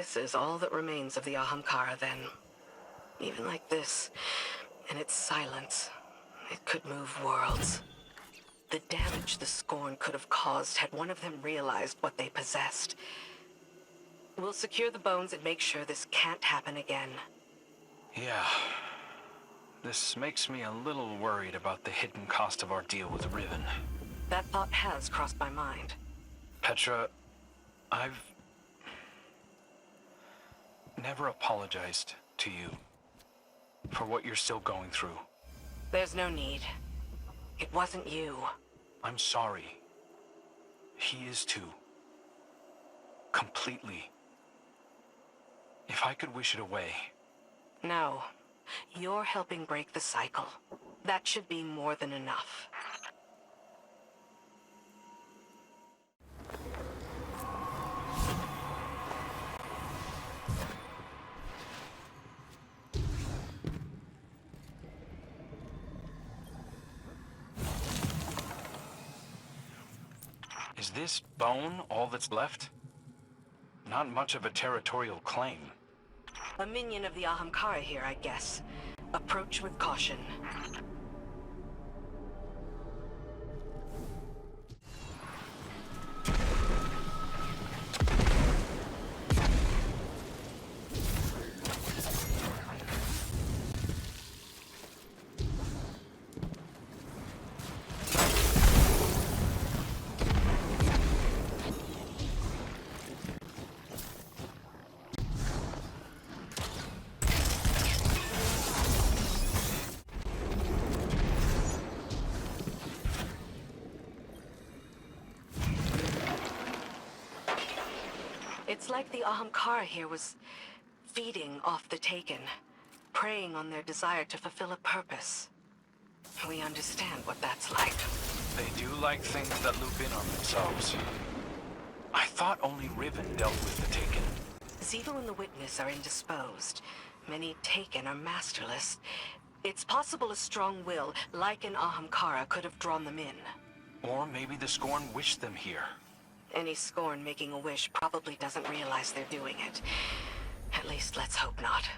This is all that remains of the Ahamkara, then. Even like this, in its silence, it could move worlds. The damage the Scorn could have caused had one of them realized what they possessed. We'll secure the bones and make sure this can't happen again. Yeah. This makes me a little worried about the hidden cost of our deal with Riven. That thought has crossed my mind. Petra, I've never apologized to you for what you're still going through. There's no need. It wasn't you. I'm sorry. He is too. Completely. If I could wish it away. No. You're helping break the cycle. That should be more than enough. Is this bone all that's left? Not much of a territorial claim. A minion of the Ahamkara here, I guess. Approach with caution. It's like the Ahamkara here was feeding off the Taken, preying on their desire to fulfill a purpose. We understand what that's like. They do like things that loop in on themselves. I thought only Riven dealt with the Taken. Zito and the Witness are indisposed. Many Taken are masterless. It's possible a strong will, like an Ahamkara, could have drawn them in. Or maybe the Scorn wished them here. Any Scorn making a wish probably doesn't realize they're doing it. At least let's hope not.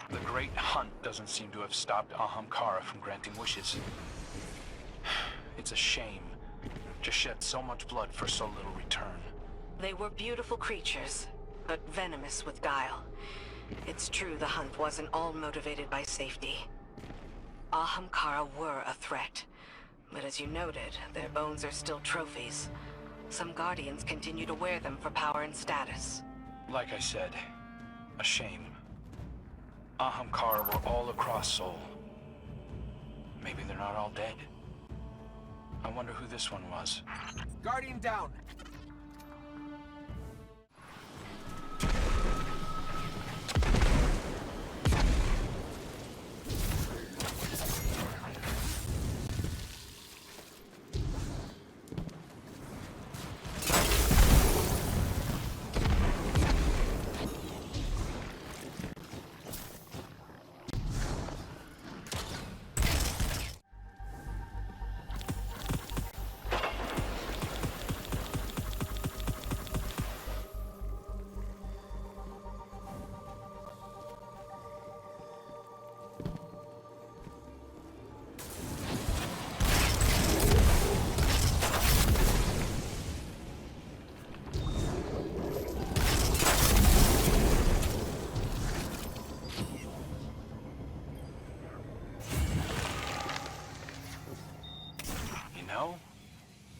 The Great Hunt doesn't seem to have stopped Ahamkara from granting wishes. It's a shame to shed so much blood for so little return. They were beautiful creatures, but venomous with guile. It's true the hunt wasn't all motivated by safety. Ahamkara were a threat, but as you noted, their bones are still trophies. Some Guardians continue to wear them for power and status. Like I said, a shame. Ahamkara were all across Sol. Maybe they're not all dead. I wonder who this one was. Guardian down!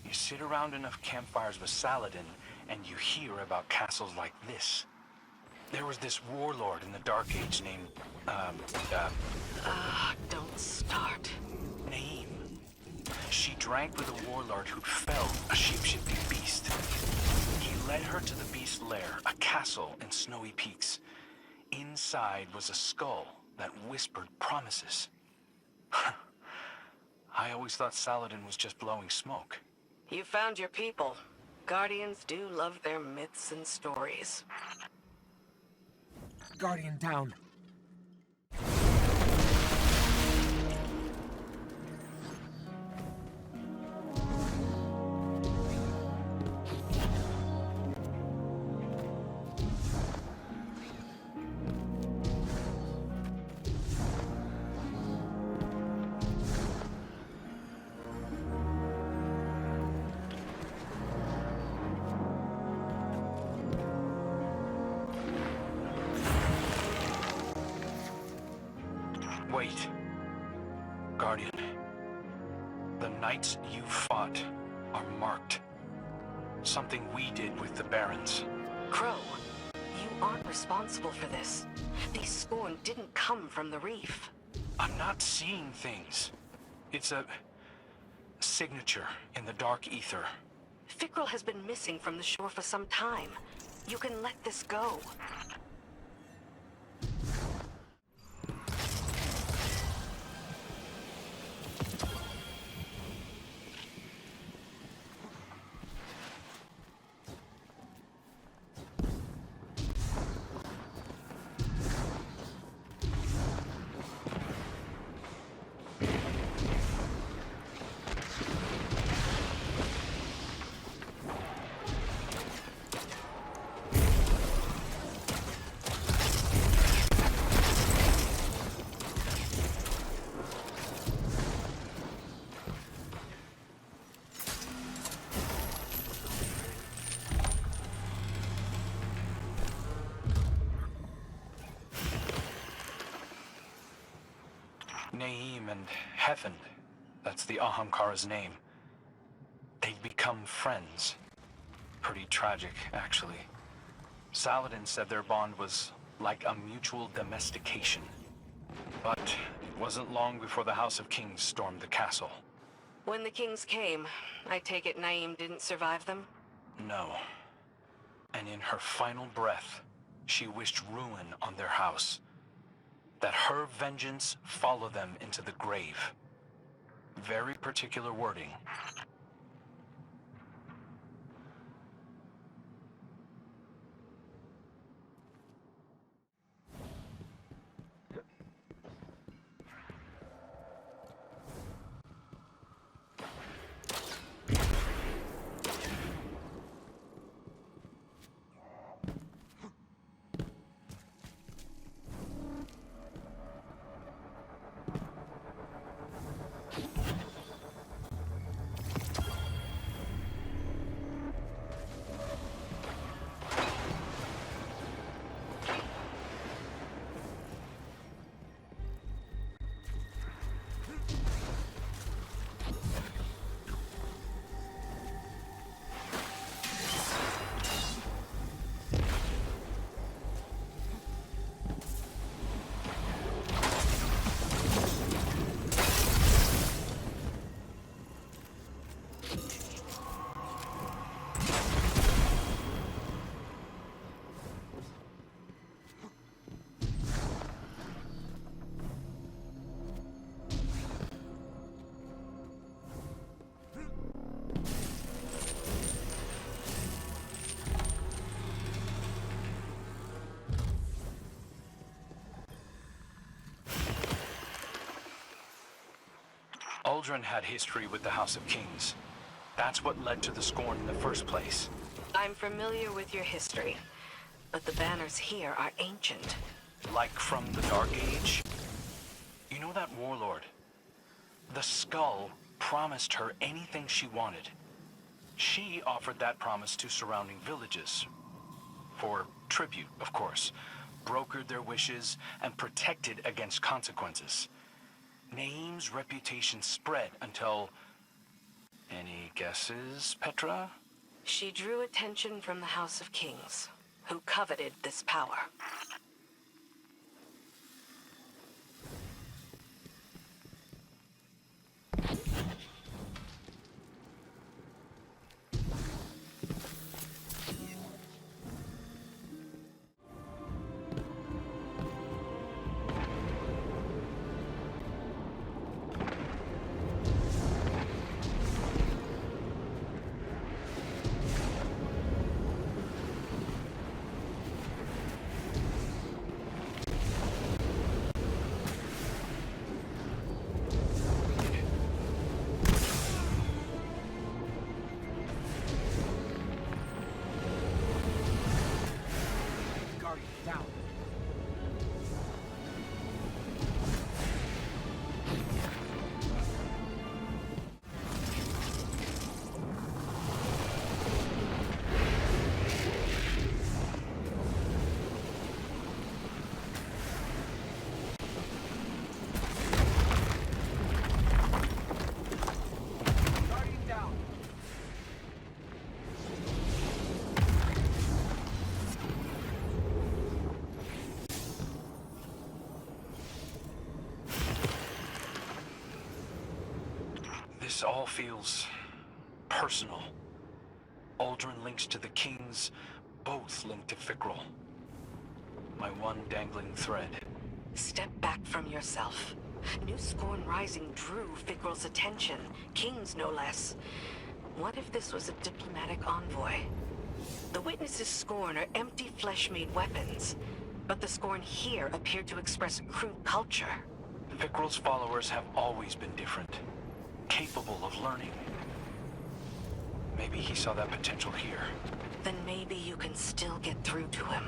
You sit around enough campfires with Saladin, and you hear about castles like this. There was this warlord in the Dark Age named, Don't start. Name. She drank with a warlord who'd felled a shape-shifting beast. He led her to the beast's lair, a castle in snowy peaks. Inside was a skull that whispered promises. I always thought Saladin was just blowing smoke. You found your people. Guardians do love their myths and stories. Guardian down. Wait. Guardian. The knights you fought are marked. Something we did with the barons. Crow, you aren't responsible for this. These Scorn didn't come from the reef. I'm not seeing things. It's a signature in the dark ether. Fickrell has been missing from the shore for some time. You can let this go. Naeem and Hefnd, that's the Ahamkara's name. They've become friends. Pretty tragic, actually. Saladin said their bond was like a mutual domestication. But it wasn't long before the House of Kings stormed the castle. When the kings came, I take it Naeem didn't survive them? No. And in her final breath, she wished ruin on their house. That her vengeance follow them into the grave. Very particular wording. Uldren had history with the House of Kings. That's what led to the Scorn in the first place. I'm familiar with your history, but the banners here are ancient. Like from the Dark Age? You know that Warlord? The skull promised her anything she wanted. She offered that promise to surrounding villages. For tribute, of course. Brokered their wishes and protected against consequences. Naeem's reputation spread until... Any guesses, Petra? She drew attention from the House of Kings, who coveted this power. This all feels personal. Aldrin links to the Kings, both linked to Fikrul. My one dangling thread. Step back from yourself. New Scorn Rising drew Fikrul's attention, King's no less. What if this was a diplomatic envoy? The witnesses' Scorn are empty flesh-made weapons, but the Scorn here appeared to express a crude culture. Fikrul's followers have always been different, capable of learning. Maybe he saw that potential here. Then maybe you can still get through to him.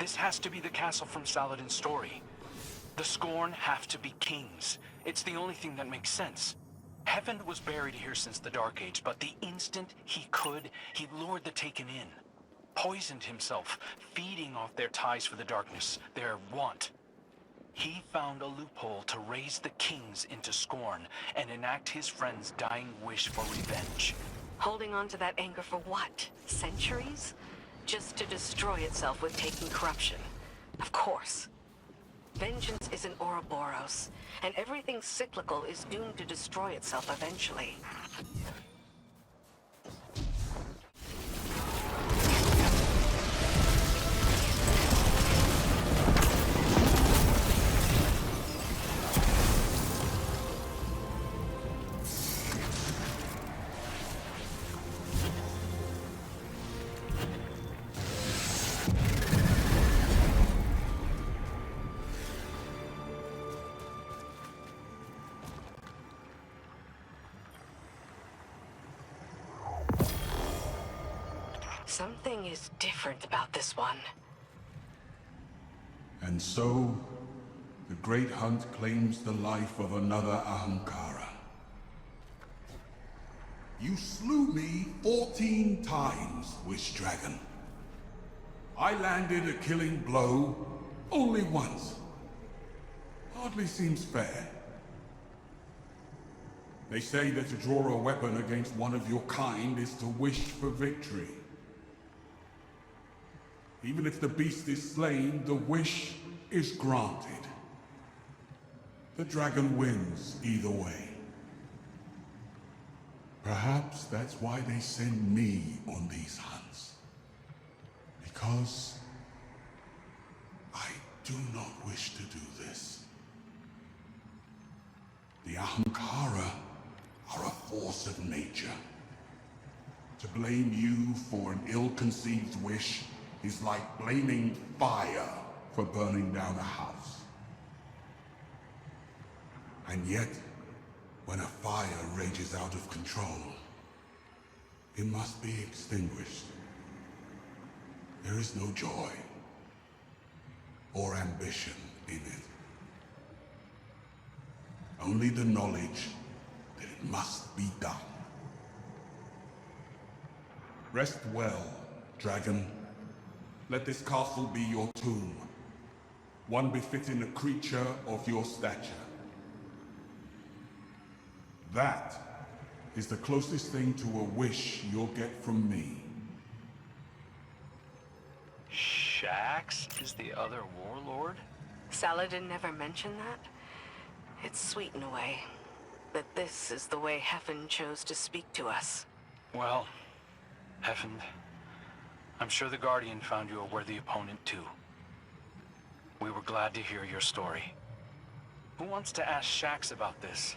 This has to be the castle from Saladin's story. The Scorn have to be kings. It's the only thing that makes sense. Hefnd was buried here since the Dark Age, but the instant he could, he lured the Taken in. Poisoned himself, feeding off their ties for the darkness, their want. He found a loophole to raise the kings into scorn and enact his friend's dying wish for revenge. Holding on to that anger for what? Centuries? Just to destroy itself with taking corruption. Of course. Vengeance is an Ouroboros, and everything cyclical is doomed to destroy itself eventually. Something is different about this one. And so, the Great Hunt claims the life of another Ahamkara. You slew me 14 times, Wish Dragon. I landed a killing blow only once. Hardly seems fair. They say that to draw a weapon against one of your kind is to wish for victory. Even if the beast is slain, the wish is granted. The dragon wins either way. Perhaps that's why they send me on these hunts. Because I do not wish to do this. The Ahamkara are a force of nature. To blame you for an ill-conceived wish is like blaming fire for burning down a house. And yet, when a fire rages out of control, it must be extinguished. There is no joy or ambition in it. Only the knowledge that it must be done. Rest well, dragon. Let this castle be your tomb, one befitting a creature of your stature. That is the closest thing to a wish you'll get from me. Shax is the other warlord? Saladin never mentioned that? It's sweet in a way, that this is the way Hefnd chose to speak to us. Well, Hefnd, I'm sure the Guardian found you a worthy opponent too. We were glad to hear your story. Who wants to ask Shax about this?